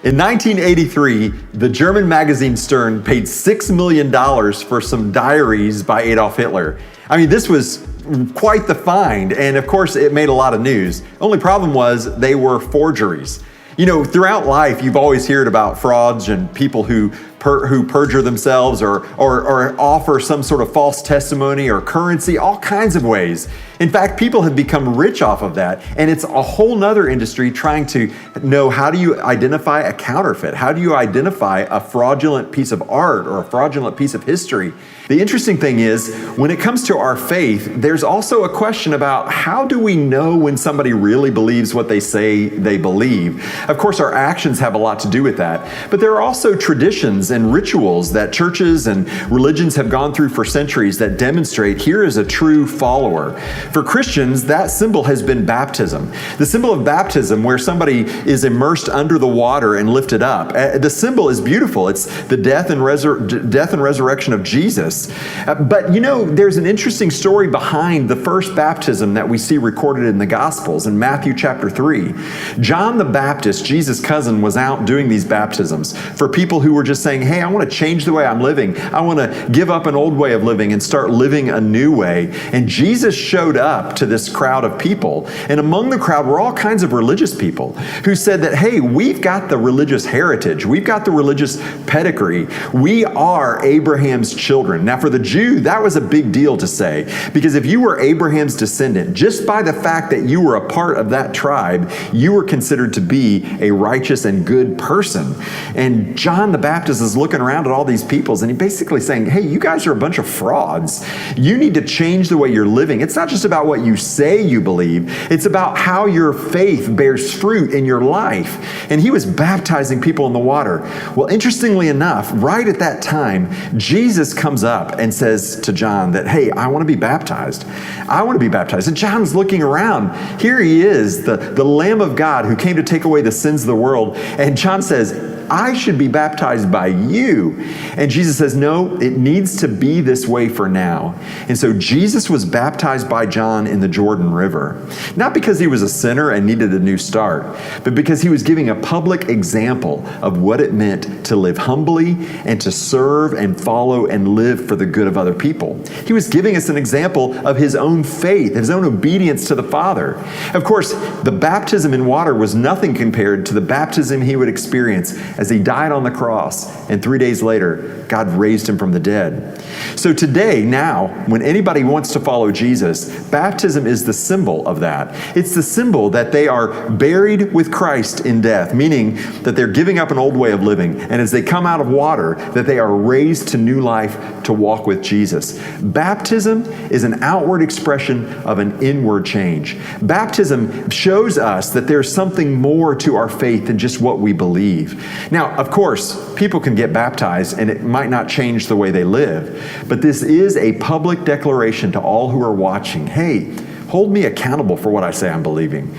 In 1983, the German magazine Stern paid $6 million for some diaries by Adolf Hitler. I mean, this was quite the find, and of course it made a lot of news. The only problem was they were forgeries. You know, throughout life, you've always heard about frauds and people who perjure themselves or offer some sort of false testimony or currency, all kinds of ways. In fact, people have become rich off of that, and it's a whole nother industry trying to know, how do you identify a counterfeit? How do you identify a fraudulent piece of art or a fraudulent piece of history? The interesting thing is, when it comes to our faith, there's also a question about, how do we know when somebody really believes what they say they believe? Of course, our actions have a lot to do with that, but there are also traditions and rituals that churches and religions have gone through for centuries that demonstrate here is a true follower. For Christians, that symbol has been baptism. The symbol of baptism, where somebody is immersed under the water and lifted up. The symbol is beautiful. It's the death and resurrection of Jesus. But you know, there's an interesting story behind the first baptism that we see recorded in the Gospels in Matthew chapter 3. John the Baptist, Jesus' cousin, was out doing these baptisms for people who were just saying, hey, I want to change the way I'm living. I want to give up an old way of living and start living a new way. And Jesus showed up to this crowd of people. And among the crowd were all kinds of religious people who said that, hey, we've got the religious heritage. We've got the religious pedigree. We are Abraham's children. Now, for the Jew, that was a big deal to say, because if you were Abraham's descendant, just by the fact that you were a part of that tribe, you were considered to be a righteous and good person. And John the Baptist is looking around at all these peoples, and he's basically saying, hey, you guys are a bunch of frauds. You need to change the way you're living. It's not just about what you say you believe. It's about how your faith bears fruit in your life. And he was baptizing people in the water. Well, interestingly enough, right at that time, Jesus comes up and says to John that, hey, I want to be baptized. I want to be baptized. And John's looking around. Here he is, the Lamb of God who came to take away the sins of the world. And John says, I should be baptized by you. And Jesus says, no, it needs to be this way for now. And so Jesus was baptized by John in the Jordan River, not because he was a sinner and needed a new start, but because he was giving a public example of what it meant to live humbly and to serve and follow and live for the good of other people. He was giving us an example of his own faith, his own obedience to the Father. Of course, the baptism in water was nothing compared to the baptism he would experience as he died on the cross, and 3 days later, God raised him from the dead. So today, now, when anybody wants to follow Jesus, baptism is the symbol of that. It's the symbol that they are buried with Christ in death, meaning that they're giving up an old way of living, and as they come out of water, that they are raised to new life to walk with Jesus. Baptism is an outward expression of an inward change. Baptism shows us that there's something more to our faith than just what we believe. Now, of course, people can get baptized and it might not change the way they live, but this is a public declaration to all who are watching. Hey, hold me accountable for what I say I'm believing.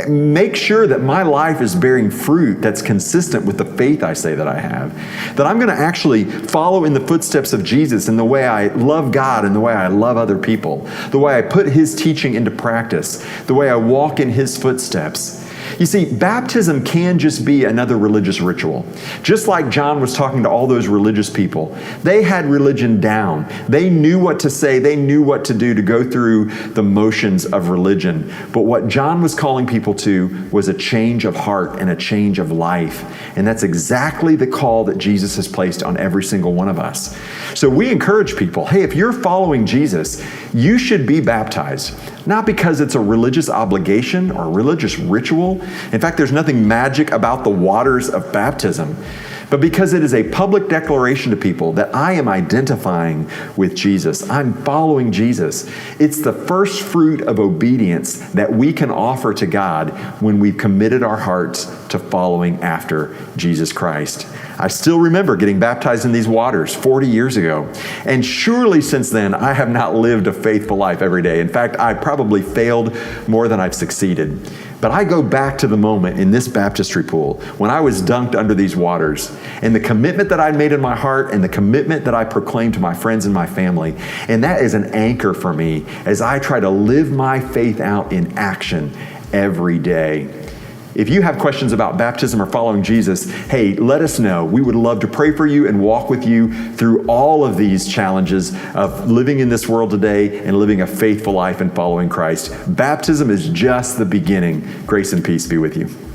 Make sure that my life is bearing fruit that's consistent with the faith I say that I have. That I'm going to actually follow in the footsteps of Jesus in the way I love God and the way I love other people. The way I put his teaching into practice. The way I walk in his footsteps. You see, baptism can just be another religious ritual. Just like John was talking to all those religious people, they had religion down. They knew what to say. They knew what to do to go through the motions of religion. But what John was calling people to was a change of heart and a change of life. And that's exactly the call that Jesus has placed on every single one of us. So we encourage people, hey, if you're following Jesus, you should be baptized. Not because it's a religious obligation or a religious ritual. In fact, there's nothing magic about the waters of baptism, but because it is a public declaration to people that I am identifying with Jesus. I'm following Jesus. It's the first fruit of obedience that we can offer to God when we've committed our hearts to following after Jesus Christ. I still remember getting baptized in these waters 40 years ago. And surely since then, I have not lived a faithful life every day. In fact, I probably failed more than I've succeeded. But I go back to the moment in this baptistry pool when I was dunked under these waters and the commitment that I'd made in my heart and the commitment that I proclaimed to my friends and my family. And that is an anchor for me as I try to live my faith out in action every day. If you have questions about baptism or following Jesus, hey, let us know. We would love to pray for you and walk with you through all of these challenges of living in this world today and living a faithful life and following Christ. Baptism is just the beginning. Grace and peace be with you.